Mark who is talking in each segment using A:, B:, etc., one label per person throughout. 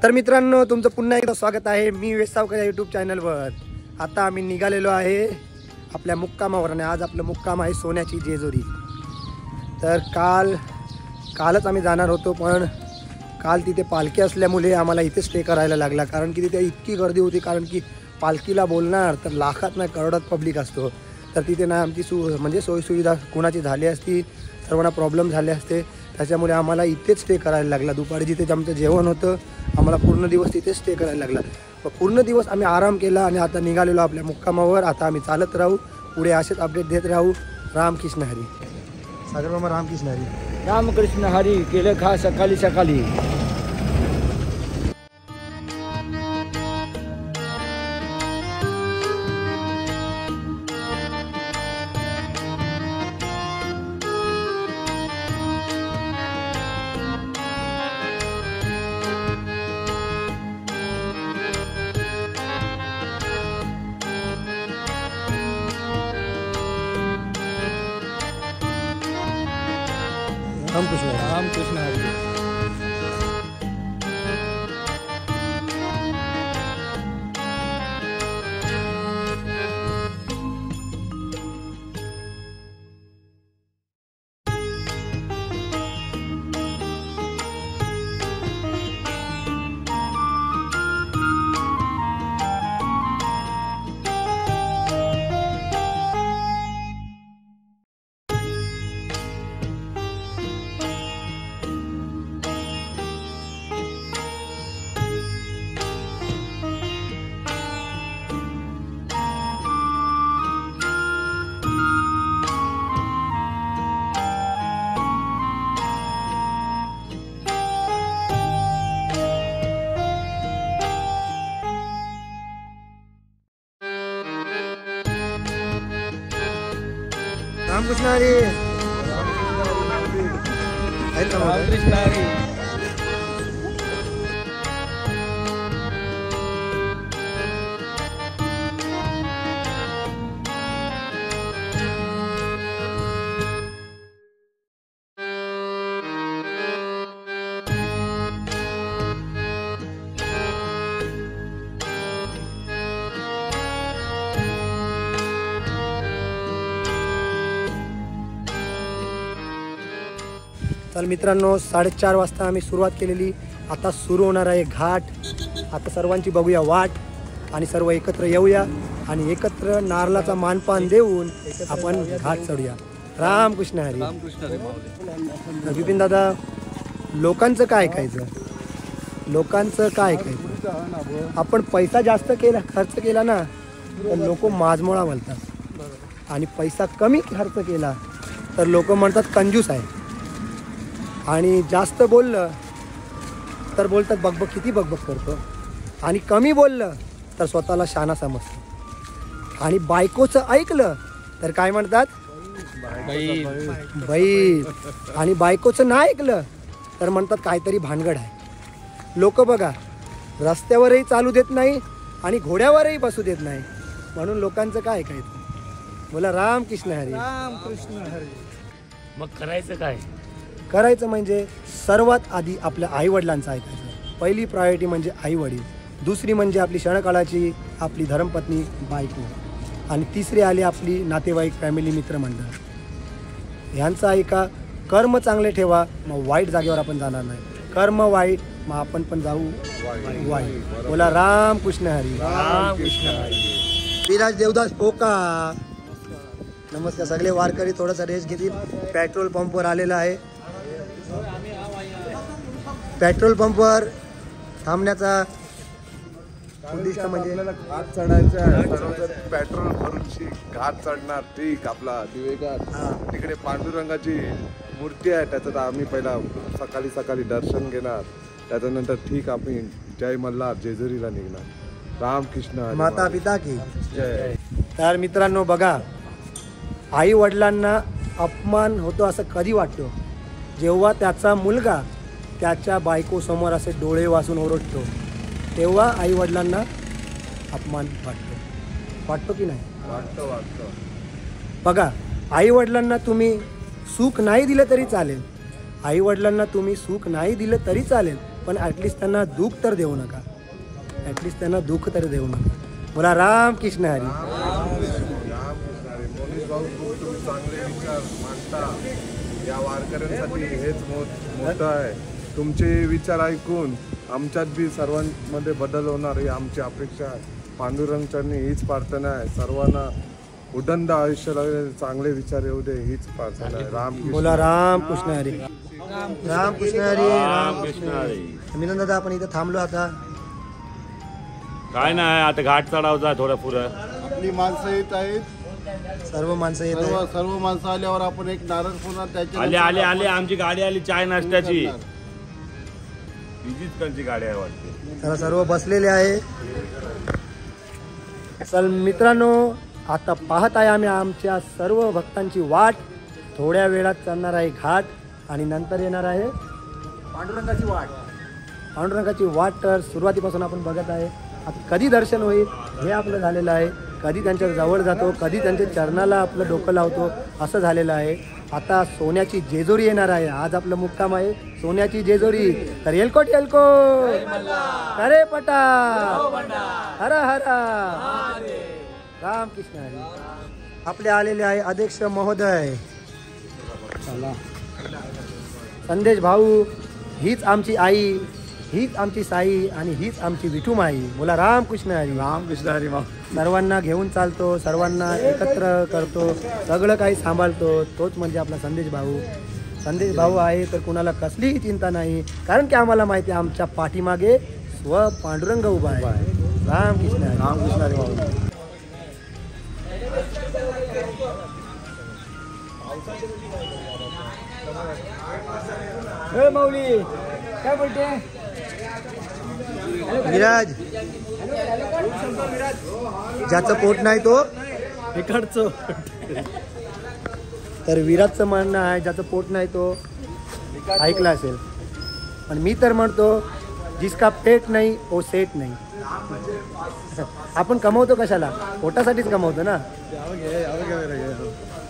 A: तर मित्रांनो, तुमचं पुन्हा एकदा स्वागत आहे मी वेसावकर यूट्यूब चॅनलवर। आता आम्ही निघालेलो आहे आपल्या मुक्कामावर आणि आज आपलं मुक्काम आहे सोन्याची जेजुरी। तर कालच आम्ही जाणार होतो, पण काल तिथे पालखी असल्यामुळे आम्हाला इथे स्टे करायला लागला, कारण की तिथे इतकी गर्दी होती। कारण की पालखीला बोलणार तर लाखात नाही करोडात पब्लिक असतो, तर तिथे ना आमची म्हणजे सोयीसुविधा कोणाची झाली असती, सर्वांना प्रॉब्लेम झाले असते, त्याच्यामुळे आम्हाला इथेच स्टे करायला लागला। दुपारी जिथे आमचं जेवण होतं आम्हाला पूर्ण दिवस तिथे स्टे करायला लागला। पूर्ण दिवस आम्ही आराम केला आणि आता निघालेलो आपल्या मुक्कामावर। आता आम्ही चालत राहू, पुढे असेच अपडेट देत राहू। रामकृष्ण हरी। सागर मामा रामकृष्ण हरी।
B: रामकृष्ण हरी। केलं खा सकाळी सकाळी।
A: रामकृष्ण
B: रामकृष्ण हरी।
A: रामकृष्ण हरी।
B: रामकृष्ण हरी।
A: तर मित्रांनो, 4:30 वाजता आम्ही सुरुवात केलेली। आता सुरू होणार आहे घाट। आता सर्वांची बघूया वाट आणि सर्व एकत्र येऊया आणि एकत्र नारळाचा मानपान देऊन आपण घाट चढूया। रामकृष्ण हरी। तर विपिन दादा, लोकांचं काय ऐकायचं? लोकांचं काय ऐकायचं? आपण पैसा जास्त खर्च केला ना तर लोक माजमोळा म्हणतात, आणि पैसा कमी खर्च केला तर लोक म्हणतात कंजूस आहे, आणि जास्त बोललं तर बोलतात बकबक, किती बकबक करतो, आणि कमी बोललं तर स्वतःला शहाणा समजतो, आणि बायकोचं ऐकलं तर काय म्हणतात बैल, आणि बायकोचं नाही ऐकलं तर म्हणतात काहीतरी भानगड आहे। लोक बघा, रस्त्यावरही चालू देत नाही आणि घोड्यावरही बसू देत नाही, म्हणून लोकांचं काय ऐकायचं? बोला रामकृष्ण हरी।
B: रामकृष्ण हरी। मग करायचं काय?
A: करायचं म्हणजे सर्वात आधी आपल्या आईवडिलांचं ऐकायचं। पहिली प्रायोरिटी म्हणजे आईवडील, दुसरी म्हणजे आपली क्षणकाळाची आपली धर्मपत्नी बायको, आणि तिसरी आली आपली नातेवाईक, फॅमिली, मित्रमंडळ। ह्यांचं ऐका। कर्म चांगले ठेवा, मग वाईट जागेवर आपण जाणार नाही। कर्म वाईट, मग आपण पण जाऊ वाईट। बोला रामकृष्ण हरी।
B: रामकृष्ण हरी।
A: विराज देवदास पोका, नमस्कार। सगळे वारकरी थोडासा रेस्ट घेतील। पेट्रोल पंपवर आलेला आहे। पेट्रोल पंपवर थांबण्याचा उद्दिष्ट म्हणजे
C: घाट चढायचा आहे। पेट्रोल भरून घाट चढणार। ठीक, आपला दिवेघाट, तिकडे पांडुरंगाची मूर्ती आहे, त्याच्यात आम्ही पहिला सकाळी दर्शन घेणार, त्याच्यानंतर ठीक आम्ही जय मल्हार जेजुरीला निघणार। रामकृष्ण।
A: माता पिता की जय। तर मित्रांनो बघा, आई वडिलांना अपमान होतो असं कधी वाटतो? जेव्हा त्याचा मुलगा त्याच्या बायकोसमोर असे डोळे वाचून ओरडतो, तेव्हा आई वडिलांना अपमान वाटतो की नाही?
C: वाटतं।
A: बघा, आई वडिलांना तुम्ही सुख नाही दिलं तरी चालेल, आई वडिलांना तुम्ही सुख नाही दिलं तरी चालेल, पण ॲटलिस्ट त्यांना दुःख तर देऊ नका. ॲटलिस्ट त्यांना दुःख तर देऊ नका. बोला रामकृष्ण हरी.
C: मोनीश भाऊ, खूप तुम्ही चांगले विचार मांडता. या वारकऱ्यांसाठी हेच मोठं आहे. तुमचे विचार ऐकून आमच्यात बी सर्वांमध्ये बदल होणार ही आमची अपेक्षा आहे. पांडुरंगांनी हीच प्रार्थना आहे. सर्वांना उदंड आयुष्य लागले, चांगले विचार येऊ दे, हीच प्रार्थना आहे. रामकृष्ण.
A: बोला रामकृष्ण हरी. रामकृष्ण हरी.
B: रामकृष्ण हरी.
A: मिलन दादा, आपण इथं थांबलो आता.
B: काय नाही, आता घाट चढावचा थोडं पुढं.
D: आपली माणसं येत आहेत,
A: सर्व माणसं येत आहेत.
D: सर्व माणसं आल्यावर आपण एक नारळ फोडणार. त्याच्या
B: आले आले आले, आमची गाडी आली चाय नाश्त्याची. विजितकरची गाडी आहे वाटते.
A: तर सर्व बसलेले आहे. चल मित्रांनो, आता पाहत आहे आम्ही आमच्या सर्व भक्तांची वाट. थोड्या वेळात चालणार आहे घाट आणि नंतर येणार आहे पांडुरंगाची वाट. पांडुरंगाची वाट तर सुरुवातीपासून आपण बघत आहे. आता कधी दर्शन होईल हे आपलं झालेलं आहे. कधी त्यांच्या जवळ जातो, कधी त्यांच्या चरणाला आपलं डोकं लावतो, असं झालेलं आहे. आता सोन्याची जेजुरी येणार आहे. आज आपलं मुक्काम आहे सोन्याची जेजुरी. तर एलकोट अरे पटा हर हर रामकृष्ण हरी. आपले आलेले आहे अध्यक्ष महोदय. चला, संदेश भाऊ, हीच आमची आई, हीच आमची साई आणि हीच आमची विठू माई. बोला रामकृष्ण हरी.
B: रामकृष्ण हरी.
A: सर्वांना घेऊन चालतो, सर्वांना एकत्र करतो, सगळं काही सांभाळतो, तोच म्हणजे आपला संदेश भाऊ. संदेश भाऊ आहे तर कुणाला कसलीही चिंता नाही, कारण की आम्हाला माहिती आहे आमच्या पाठीमागे स्व पांडुरंग उभा आहे. रामकृष्ण हरी.
B: रामकृष्ण हरी भाऊ.
A: माऊली काय बोलते विराज? ज्याचं पोट नाही तो इकडचं. तर विराजचं म्हणणं आहे ज्याचं पोट नाही तो ऐकला असेल, पण मी तर म्हणतो जिसका पेट नाही ओ सेट नाही. आपण कमवतो कशाला? पोटासाठीच कमवतो ना.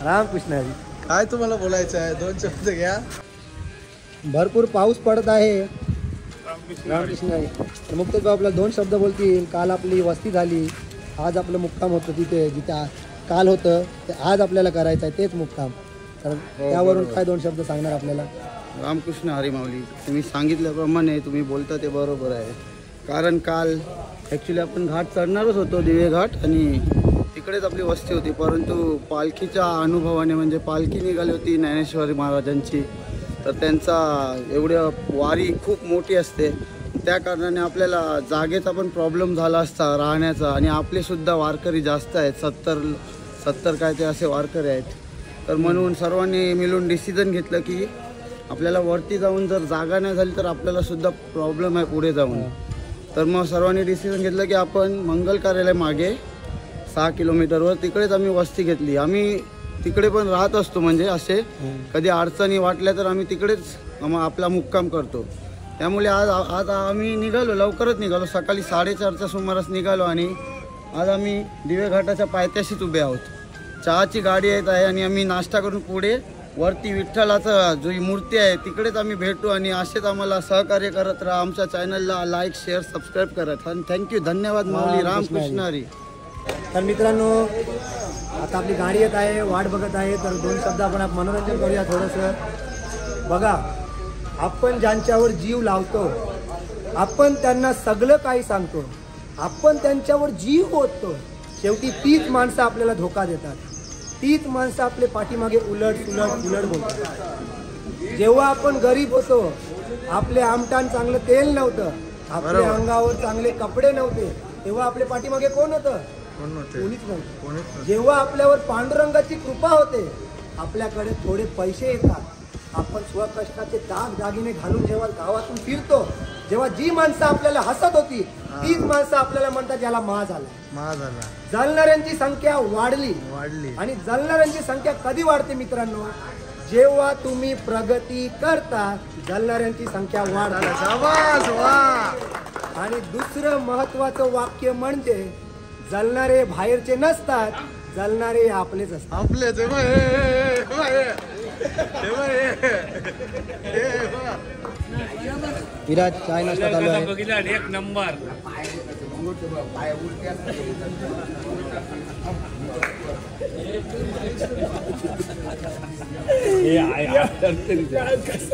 A: रामकृष्ण हरी.
D: काय तुम्हाला बोलायचं आहे? 2 शब्द घ्या.
A: भरपूर पाऊस पडत आहे. रामकृष्ण हरी. तर मुक्तेश भाऊ आपल्याला 2 शब्द बोलतील. काल आपली वस्ती झाली, आज आपलं मुक्काम होतं तिथे जिथे काल होतं ते आज आपल्याला करायचं आहे, तेच मुक्काम. तर त्यावरून काय 2 शब्द सांगणार आपल्याला?
D: रामकृष्ण हरी माऊली. तुम्ही सांगितल्याप्रमाणे तुम्ही बोलता ते बरोबर आहे. कारण काल ॲक्च्युली आपण घाट चढणारच होतो, दिवे घाट, आणि तिकडेच आपली वस्ती होती. परंतु पालखीच्या अनुभवाने, म्हणजे पालखी निघाली होती ज्ञानेश्वरी महाराजांची, तर त्यांचा एवढ्या वारी खूप मोठी असते, त्या कारणाने आपल्याला जागेचा पण प्रॉब्लेम झाला असता राहण्याचा. आणि आपलेसुद्धा वारकरी जास्त आहेत, 70 काय ते असे वारकरी आहेत. तर म्हणून सर्वांनी मिळून डिसिजन घेतलं की आपल्याला वरती जाऊन जर जागा नाही झाली तर आपल्याला सुद्धा प्रॉब्लेम आहे पुढे जाऊन. तर मग सर्वांनी डिसिजन घेतलं की आपण मंगल कार्यालय मागे 6 किलोमीटरवर तिकडेच आम्ही वस्ती घेतली. आम्ही तिकडे पण राहत असतो, म्हणजे असे कधी अडचणी वाटल्या तर आम्ही तिकडेच आपला मुक्काम करतो. त्यामुळे आज आम्ही निघालो, लवकरच निघालो, सकाळी 4:30च्या सुमारास निघालो आणि आज आम्ही दिवे घाटाच्या पायथ्याशीच उभे आहोत. चहाची गाडी येत आहे आणि आम्ही नाश्ता करून पुढे वरती विठ्ठलाचं जो मूर्ती आहे तिकडेच आम्ही भेटू. आणि असेच आम्हाला सहकार्य करत राहा. आमच्या चॅनलला लाईक, शेअर, सबस्क्राईब करा. थँक्यू. धन्यवाद माऊली. रामकृष्ण हरी.
A: तर मित्रांनो, आता आपली गाडी येत आहे, वाट बघत आहे. तर 2 शब्द आपण मनोरंजन करूया थोडंसं. बघा, आपण ज्यांच्यावर जीव लावतो, आपण त्यांना सगळं काही सांगतो, आपण त्यांच्यावर जीव ओततो, शेवटी तीच माणसं आपल्याला धोका देतात. तीच माणसं आपले पाठीमागे उलट बोलतात. जेव्हा आपण गरीब होतो, आपले आमटान चांगलं तेल नव्हतं, आपल्या अंगावर चांगले कपडे नव्हते, तेव्हा आपले पाठीमागे कोण होतं? कोणीच नव्हतं. जेव्हा आपल्यावर पांडुरंगाची कृपा होते, आपल्याकडे थोडे पैसे येतात, आपण स्वकष्टाचे दागिने घालून जेव्हा गावातून फिरतो, जेव्हा जी माणसं आपल्याला हसत होती तीच माणसं आपल्याला म्हणतात याला मा झाला. जळणाऱ्यांची संख्या वाढली. आणि जळणाऱ्यांची संख्या कधी वाढते मित्रांनो? जेव्हा तुम्ही प्रगती करता, जळणाऱ्यांची संख्या वाढते. आणि दुसरं महत्वाचं वाक्य म्हणजे जळणारे बाहेरचे नसतात, जळणारे आपलेच असतात. विराज चाय नाश्ता चालू आहे.
B: बघितला एक नंबर.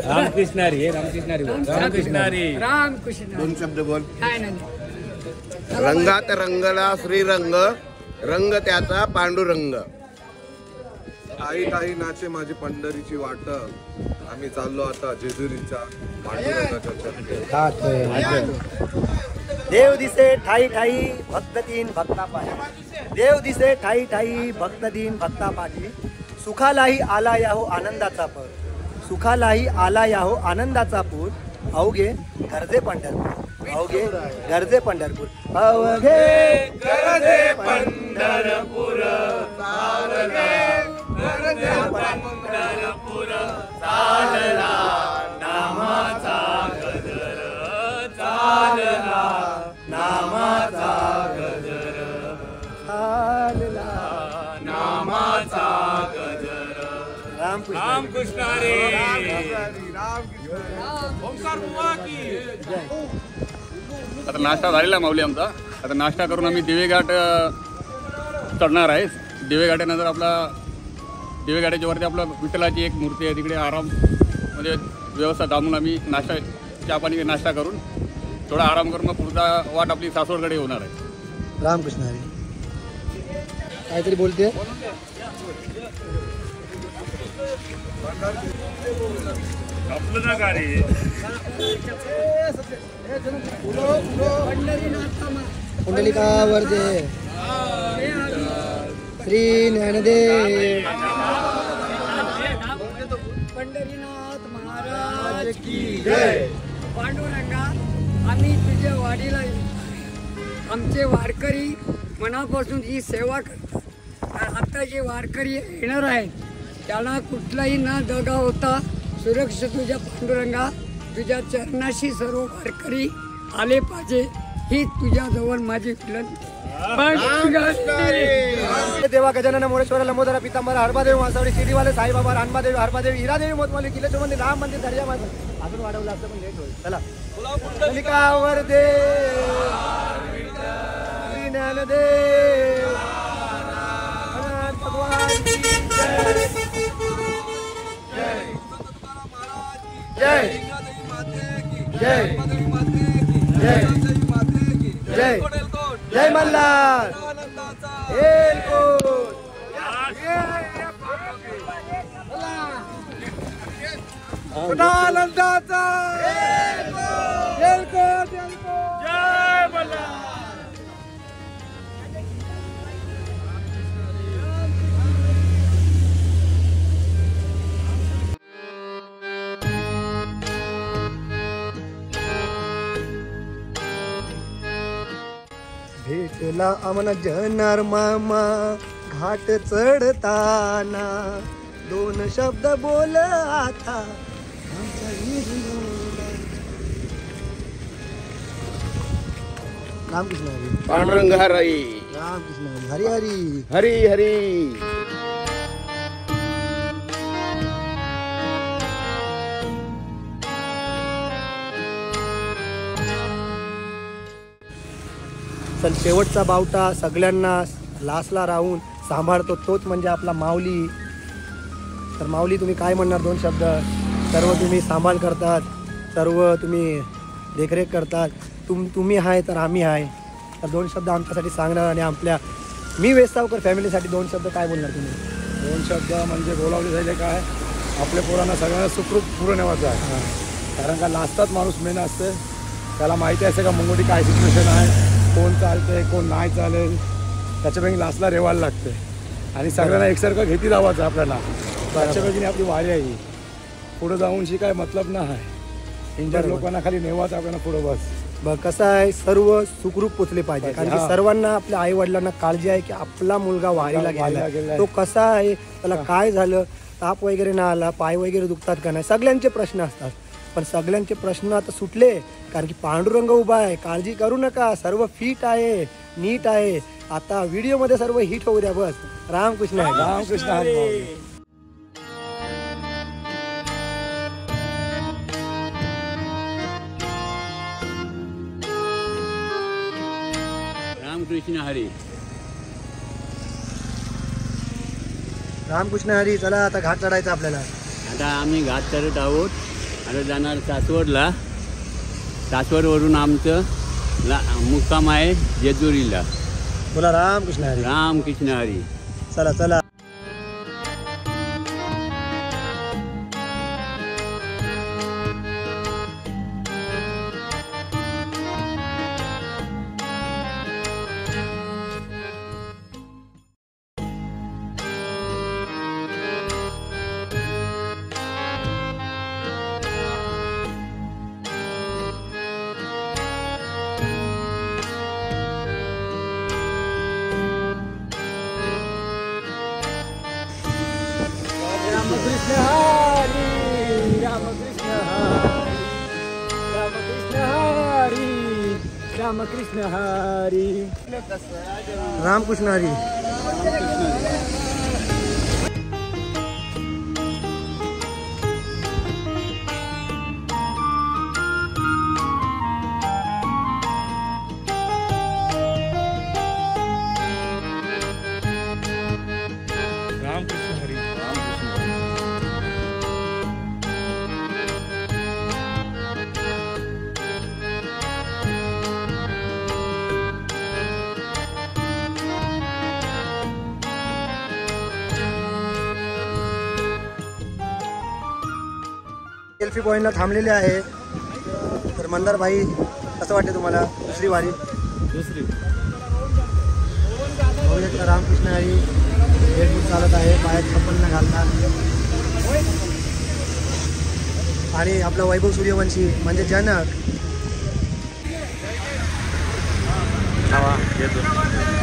B: रामकृष्णारी
C: दोन शब्द बोल. रंगात रंगला श्रीरंग, रंग त्याचा पांडुरंग. आई ताई नाचे माझी पंढरीची वाट, आम्ही चाललो आता जेजुरीच्या पांडुरंगाच्या चरणी.
A: देव दिसे ठाई ठाई भक्त तीन भक्ता पाठी. देव दिसे ठाई ठाई भक्त तीन भक्ता पाठी. सुखालाही आला याहो आनंदाचा पूर. सुखालाही आला याहो आनंदाचा पूर. अवघे गरजे पंढरपूर. अवघे गरजे पंढरपूर. अवघे गरजे पंढरपूर.
B: चालला नामाचा गजर, चालला नामाचा गजर,
A: चालला
B: नामाचा गजर. रामकृष्ण रे. ओंकार बुवा की.
E: आता नाश्ता झालेला माऊली आमचा. आता नाश्ता करून आम्ही दिवेघाट चढणार आहे. दिवेघाटानंतर आपला दिवेघाटाच्या वरती आपला विठ्ठलाची एक मूर्ती आहे, तिकडे आराम म्हणजे व्यवस्था थांबून आम्ही नाश्ता चहा पाणी नाश्ता करून थोडा आराम करून मग पुढचा वाट आपली सासवडकडे होणार आहे.
A: रामकृष्ण हरी. काहीतरी बोलते.
B: आपलं ना गाडी.
A: कुंडलिका वरदे श्री ज्ञानदेव.
F: पंढरीनाथ महाराज की जय. पांडुरंगा, आम्ही तुझ्या वाडीला आमचे वारकरी मनापासून ही सेवा करतात. आता जे वारकरी येणार आहेत त्यांना कुठलाही न दगा होता सुरक्षित तुझ्या पांडुरंगा तुझ्या चरणाशी सर्व वारकरी आले पाहिजे ही तुझ्या जवळ माझी विनंती.
A: देवा गजानन मोरेश्वर लंबोदरा पितांबर हरबादेवी वासवडी शिरीवाले साईबाबा रानबादेवी हरबादेवी हिरादेवी मोतमाली किल्ले मंदिर राम मंदिर दर्या माझं अजून वाढवलं असतं पण लेट होईल. चला कुंडलिका वरदे श्री ज्ञानदेव अनंत भगवान की जय. जय जय जय जय जय मल्हार. एलकोट.
C: आनंदाचा
A: एलकोट.
B: जय मल्हार.
A: भेटला आम्हाला जनार मामा घाट चढताना. दोन शब्द बोल आता आमच्या हिरवळला. रामकृष्ण हरी.
C: पांडुरंग हरी.
A: रामकृष्ण हरी. हरी हरी.
C: हरी हरी.
A: चल शेवटचा बावटा सगळ्यांना लासला राहून सांभाळतो तोच म्हणजे आपला माऊली. तर माऊली तुम्ही काय म्हणणार दोन शब्द. सर्व तुम्ही सांभाळ करतात, सर्व तुम्ही देखरेख करतात. तुम्ही आहे तर आम्ही आहे. तर दोन शब्द आमच्यासाठी सांगणार आणि आपल्या मी वेस्तावकर फॅमिलीसाठी दोन शब्द काय बोलणार तुम्ही.
G: दोन शब्द म्हणजे बोलावले जायले काय आपल्या पोरांना सगळ्यांना सुखरूप पुढं नेवायचं आहे. कारण का लास्टात माणूस मेन असतं, त्याला माहिती असते का मुंगोटी काय सिच्युएशन आहे, कोण चालतंय कोण नाही चालेल, त्याच्यापैकी लास्टला रेवायला लागते आणि सगळ्यांना एकसारखं घेती लावायचं आपल्याला. त्याच्यापैकी आपली वारी आहे. पुढं जाऊन शी काय मतलब नाही. इंजर लोकांना खाली नेवायचं आपल्याला पुढं बस.
A: बघ कसं आहे सर्व सुखरूप पोचले पाहिजे. कारण की सर्वांना आपल्या आई वडिलांना काळजी आहे की आपला मुलगा वारीला गेला, तो कसा आहे, त्याला काय झालं, ताप वगैरे ना आला, पाय वगैरे दुखतात का नाही, सगळ्यांचे प्रश्न असतात. पण सगळ्यांचे प्रश्न आता सुटले कारण की पांडुरंग उभा आहे. काळजी करू नका, सर्व फिट आहे, नीट आहे. आता व्हिडिओमध्ये सर्व हिट होऊ द्या बस. रामकृष्ण आहे.
G: रामकृष्ण हरी.
E: रामकृष्ण हरी.
A: रामकृष्ण हरी. चला आता घाट चढायचा आपल्याला.
E: आता आम्ही घाट चढत आहोत. आता जाणार सासवडला. सासवडवरून आमचं मुक्काम आहे जेजुरीला.
A: बोला रामकृष्ण हरी.
E: रामकृष्ण हरी.
A: चला चला.
F: रामकृष्ण हरी. रामकृष्ण हरी. रामकृष्ण हरी.
A: रामकृष्ण हरी. सेल्फी पॉईंटला थांबलेले आहे. तर मंदार भाई कसं वाटते तुम्हाला दुसरी वारी?
B: दुसरी
A: बघूया रामकृष्ण हरी हेडबूट चालत आहे, पायात चप्पल न घालता. आणि आपला वैभव सूर्यवंशी म्हणजे जनक.
B: येतो.